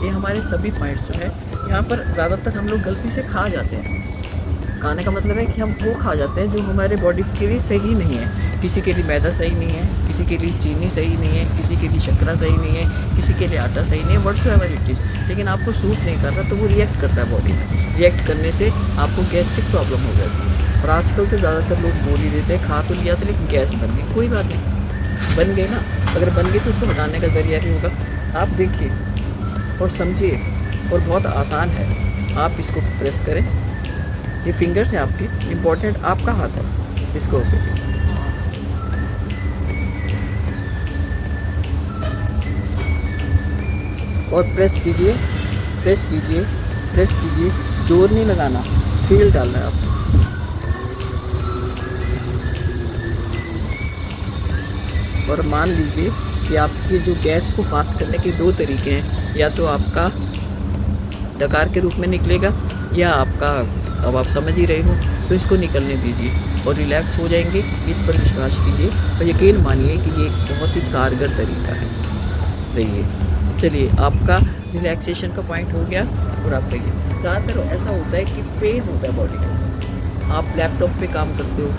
ये हमारे सभी पॉइंट्स जो है यहाँ पर ज़्यादातर हम लोग गलती से खा जाते हैं। खाने का मतलब है कि हम वो खा जाते हैं जो हमारे बॉडी के लिए सही नहीं है। किसी के लिए मैदा सही नहीं है, किसी के लिए चीनी सही नहीं है, किसी के लिए शक्कर सही नहीं है, किसी के लिए आटा सही नहीं है, व्हाटसोएवर इट इज़। लेकिन आपको सूट नहीं कर रहा तो वो रिएक्ट करता है बॉडी में। रिएक्ट करने से आपको गैस्ट्रिक प्रॉब्लम हो जाती है। और आजकल तो ज़्यादातर लोग बोल ही देते हैं खा तो लिया था लेकिन गैस बन गई। कोई बात नहीं, बन गई ना, अगर बन गई तो उसको हटाने का ज़रिया भी होगा। आप देखिए और समझिए, और बहुत आसान है। आप इसको प्रेस करें, ये फिंगर्स हैं आपकी, इम्पोर्टेंट आपका हाथ है, इसको ओके और प्रेस कीजिए, प्रेस कीजिए, प्रेस कीजिए, जोर नहीं लगाना, फील डालना है आपको। और मान लीजिए कि आपकी जो गैस को पास करने के दो तरीके हैं, या तो आपका डकार के रूप में निकलेगा या आपका, अब आप समझ ही रहे हो, तो इसको निकलने दीजिए और रिलैक्स हो जाएंगे। इस पर विश्वास कीजिए और यकीन मानिए कि ये एक बहुत ही कारगर तरीका है। रहिए, चलिए, आपका रिलैक्सेशन का पॉइंट हो गया। और आप कहिए, ज़्यादातर ऐसा होता है कि पेन होता है बॉडी में। आप लैपटॉप पे काम करते हो,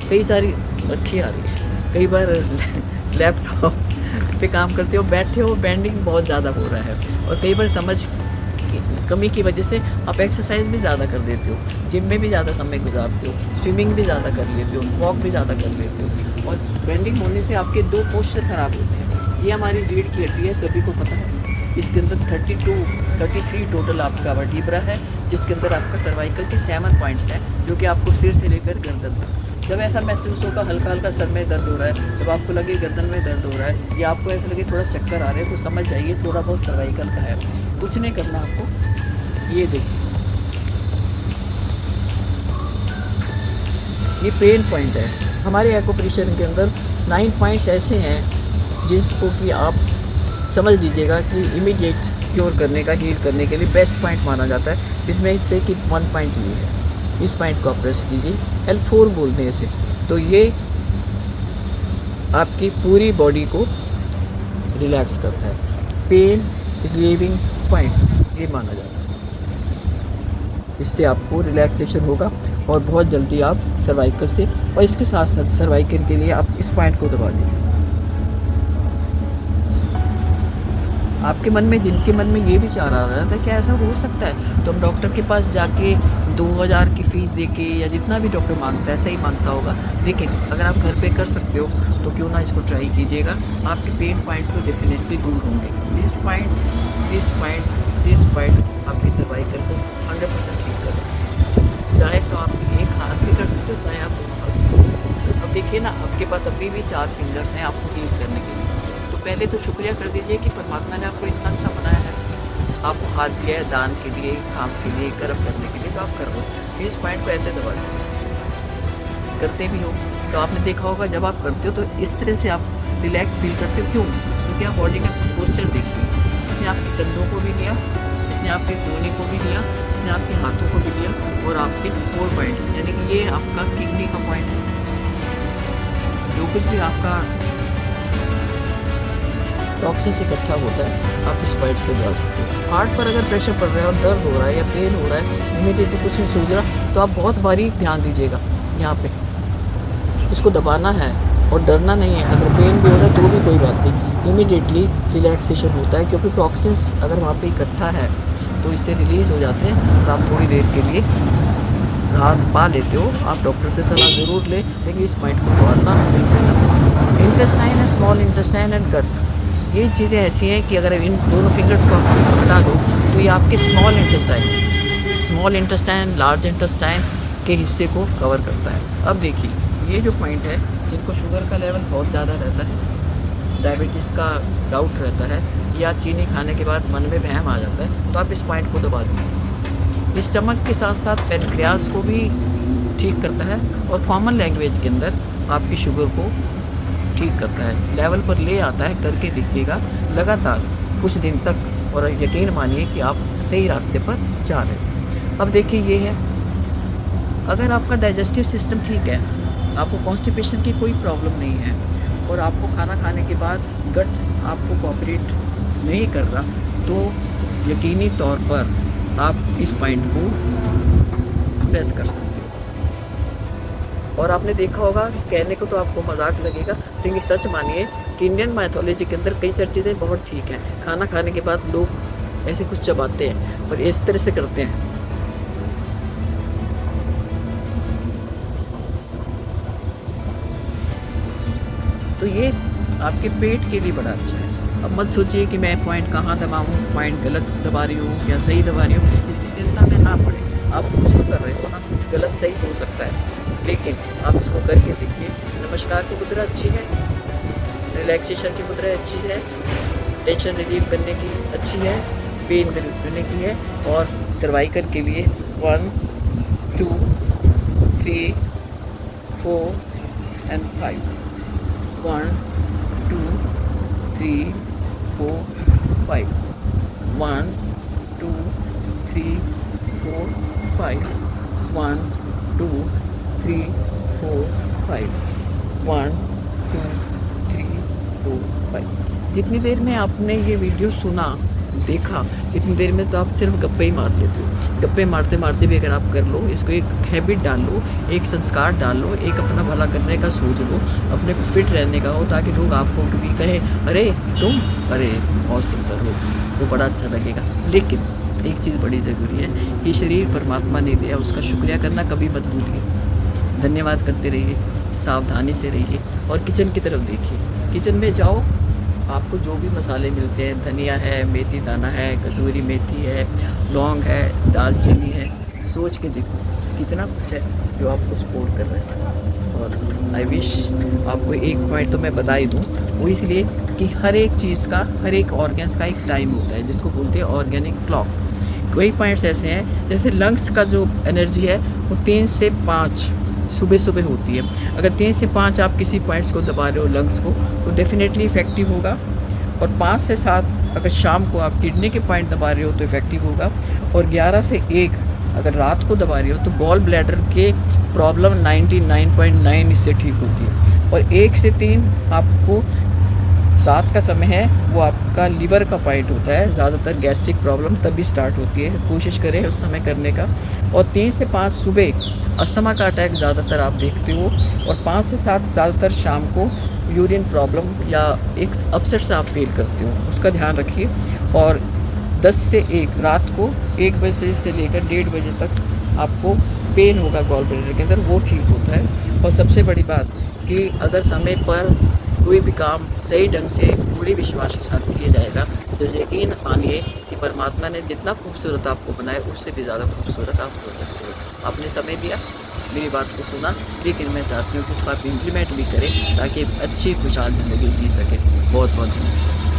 कई सारी मक्खी आ रही है, कई बार लैपटॉप पे काम करते हो, बैठे हो, बेंडिंग बहुत ज़्यादा हो रहा है, और कई बार समझ कमी की वजह से आप एक्सरसाइज भी ज़्यादा कर देते हो, जिम में भी ज़्यादा समय गुजारते हो, स्विमिंग भी ज़्यादा कर लेते हो, वॉक भी ज़्यादा कर लेते हो, और बेंडिंग होने से आपके दो पोस्चर ख़राब होते हैं। ये हमारी रीढ़ की हड्डी है, सभी को पता है। इसके अंदर 33 टोटल आपका वर्टिब्रा है, जिसके अंदर आपका सर्वाइकल के 7 पॉइंट्स हैं, जो कि आपको सिर से लेकर गर्दन तक। जब ऐसा महसूस होगा, हल्का हल्का सर में दर्द हो रहा है, जब आपको लगे गर्दन में दर्द हो रहा है, या आपको ऐसा लगे थोड़ा चक्कर आ रहे हैं, तो समझ जाइए थोड़ा बहुत सर्वाइकल का है। कुछ नहीं करना आपको, ये देखिए, ये पेन पॉइंट है। हमारे एक्यूप्रेशर के अंदर 9 पॉइंट्स ऐसे हैं जिसको कि आप समझ लीजिएगा कि इमीडिएट क्योर करने का, हील करने के लिए बेस्ट पॉइंट माना जाता है। इसमें से कि 1 पॉइंट ये है, इस पॉइंट को आप प्रेस कीजिए, L4 बोलते हैं इसे। तो ये आपकी पूरी बॉडी को रिलैक्स करता है। पेन रिलीविंग पॉइंट ये माना जाता है। इससे आपको रिलैक्सेशन होगा और बहुत जल्दी आप सर्वाइकल से, और इसके साथ साथ सर्वाइकल के लिए आप इस पॉइंट को दबा दीजिए। आपके मन में, जिनके मन में ये विचार आ रहा था क्या ऐसा हो सकता है, तो हम डॉक्टर के पास जाके 2000 की फ़ीस देके, या जितना भी डॉक्टर मांगता है सही मांगता होगा, लेकिन अगर आप घर पे कर सकते हो तो क्यों ना इसको ट्राई कीजिएगा। आपके पेन पॉइंट तो डेफिनेटली दूर होंगे। दिस पॉइंट आपकी सर्वाइकल को 100% ठीक कर देगा। चाहे तो आप एक हाथ भी कर सकते हो, चाहे आप 2 हाथ भी कर सकते हो। अब देखिए ना, आपके पास अभी भी 4 फिंगर्स हैं आपको हील करने के लिए। तो पहले तो शुक्रिया कर दीजिए कि परमात्मा ने आपको इतना अच्छा बनाया है, आपको हाथ दिया है दान के लिए, काम के लिए, कर्म करने के लिए, तो आप कर दो। इस पॉइंट को ऐसे दबा दीजिए। करते भी हो तो आपने देखा होगा, जब आप करते हो तो इस तरह से आप रिलैक्स फील करते हो। क्यों? क्योंकि आप बॉडी का पोस्चर देखिए, इसने आपके कंधों को भी लिया, इसने आपके कोहनी को भी लिया, इसने आपके हाथों को भी लिया, और आपके 4 पॉइंट, यानी कि ये आपका किडनी का पॉइंट है। जो कुछ भी आपका टॉक्सिन से इकट्ठा होता है, आप इस पॉइंट पे दबा सकते हो। हार्ट पर अगर प्रेशर पड़ रहा है और दर्द हो रहा है या पेन हो रहा है, इमीडिएटली कुछ नहीं सूझ रहा, तो आप बहुत बारीक ध्यान दीजिएगा यहाँ पे, इसको दबाना है और डरना नहीं है। अगर पेन भी हो रहा है तो भी कोई बात नहीं, इमीडिएटली रिलैक्सेशन होता है, क्योंकि टॉक्सिन्स अगर वहाँ पे इकट्ठा है तो इससे रिलीज़ हो जाते हैं, और आप थोड़ी देर के लिए राहत पा लेते हो। आप डॉक्टर से सलाह ज़रूर लें, लेकिन इस पॉइंट को तोड़ना बिल्कुल ना। Intestine and small intestine and gut, ये चीज़ें ऐसी हैं कि अगर इन दोनों फिंगर्स को आप हटा दो तो ये आपके स्मॉल इंटेस्टाइन, लार्ज इंटेस्टाइन के हिस्से को कवर करता है। अब देखिए, ये जो पॉइंट है, जिनको शुगर का लेवल बहुत ज़्यादा रहता है, डायबिटीज़ का डाउट रहता है, या चीनी खाने के बाद मन में वहम आ जाता है, तो आप इस पॉइंट को दबा दीजिए। स्टमक के साथ साथ पैनक्रियास को भी ठीक करता है, और कॉमन लैंग्वेज के अंदर आपकी शुगर को ठीक करता है, लेवल पर ले आता है। करके देखिएगा लगातार कुछ दिन तक, और यकीन मानिए कि आप सही रास्ते पर जा रहे हैं। अब देखिए, ये है, अगर आपका डाइजेस्टिव सिस्टम ठीक है, आपको कॉन्स्टिपेशन की कोई प्रॉब्लम नहीं है, और आपको खाना खाने के बाद गट आपको कोऑपरेट नहीं कर रहा, तो यकीनी तौर पर आप इस पॉइंट को प्रेस कर सकते हो। और आपने देखा होगा कि कहने को तो आपको मजाक लगेगा, लेकिन सच मानिए कि इंडियन माइथोलॉजी के अंदर कई सारी चीज़ें बहुत ठीक हैं। खाना खाने के बाद लोग ऐसे कुछ चबाते हैं और इस तरह से करते हैं। तो ये आपके पेट के लिए बड़ा अच्छा है। अब मत सोचिए कि मैं पॉइंट कहाँ दबाऊँ, पॉइंट गलत दबा रही हूँ या सही दबा रही हूँ, इसकी चिंता में ना पड़े। आप कुछ तो कर रहे हो ना, गलत सही हो सकता है, लेकिन आप इसको करके देखिए। नमस्कार की मुद्रा अच्छी है, रिलैक्सेशन की मुद्रा अच्छी है, टेंशन रिलीव करने की अच्छी है, पेन रिलीव करने की है, और सर्वाइकल के लिए 1 2 3 4 एंड 5 1 2 3 4 5 1 2 3 4 5 1 2 3 4 5 1 2 3 4 5। जितनी देर में आपने ये वीडियो सुना देखा, इतनी देर में तो आप सिर्फ गप्पे ही मार लेते हो। गप्पे मारते मारते भी अगर आप कर लो, इसको एक हैबिट डाल लो, एक संस्कार डाल लो, एक अपना भला करने का सोच लो, अपने को फिट रहने का हो, ताकि लोग आपको कभी कहे अरे तुम, अरे बहुत सुंदर हो, वो बड़ा अच्छा लगेगा। लेकिन एक चीज़ बड़ी ज़रूरी है कि शरीर परमात्मा ने दिया, उसका शुक्रिया करना कभी मत भूलिए। धन्यवाद करते रहिए, सावधानी से रहिए और किचन की तरफ देखिए। किचन में जाओ, आपको जो भी मसाले मिलते हैं, धनिया है, मेथी दाना है, कसूरी मेथी है, लौंग है, दालचीनी है, सोच के देखो कितना कुछ है जो आपको सपोर्ट कर रहा है। और आई विश आपको एक पॉइंट तो मैं बता ही दूँ, वो इसलिए कि हर एक चीज़ का, हर एक ऑर्गन्स का एक टाइम होता है, जिसको बोलते हैं ऑर्गेनिक क्लॉक। कोई पॉइंट्स ऐसे हैं, जैसे लंग्स का जो एनर्जी है वो 3 से 5 सुबह सुबह होती है। अगर 3 से 5 आप किसी पॉइंट्स को दबा रहे हो, लंग्स को, तो डेफिनेटली इफ़ेक्टिव होगा। और 5 से 7 अगर शाम को आप किडनी के पॉइंट दबा रहे हो तो इफ़ेक्टिव होगा। और 11 से 1 अगर रात को दबा रहे हो तो गॉल ब्लैडर के प्रॉब्लम 99.9 इससे ठीक होती है। और 1 से 3 आपको 7 का समय है, वो आपका लीवर का पॉइंट होता है। ज़्यादातर गैस्ट्रिक प्रॉब्लम तभी स्टार्ट होती है, कोशिश करें उस समय करने का। और 3 से 5 सुबह अस्थमा का अटैक ज़्यादातर आप देखते हो, और 5 से 7 ज़्यादातर शाम को यूरिन प्रॉब्लम या एक अपसेट से आप फील करते हो, उसका ध्यान रखिए। और 10 से 1 रात को 1 बजे से लेकर 1:30 बजे तक आपको पेन होगा गॉल ब्लैडर के अंदर, वो ठीक होता है। और सबसे बड़ी बात कि अगर समय पर कोई भी काम सही ढंग से पूरे विश्वास के साथ किया जाएगा, तो यकीन मानिए कि परमात्मा ने जितना खूबसूरत आपको बनाया उससे भी ज़्यादा खूबसूरत आप हो सकते हो। आपने समय दिया, मेरी बात को सुना, लेकिन मैं चाहती हूँ कि उसको आप इम्प्लीमेंट भी करें, ताकि अच्छी खुशहाल ज़िंदगी जी सकें। बहुत बहुत धन्यवाद।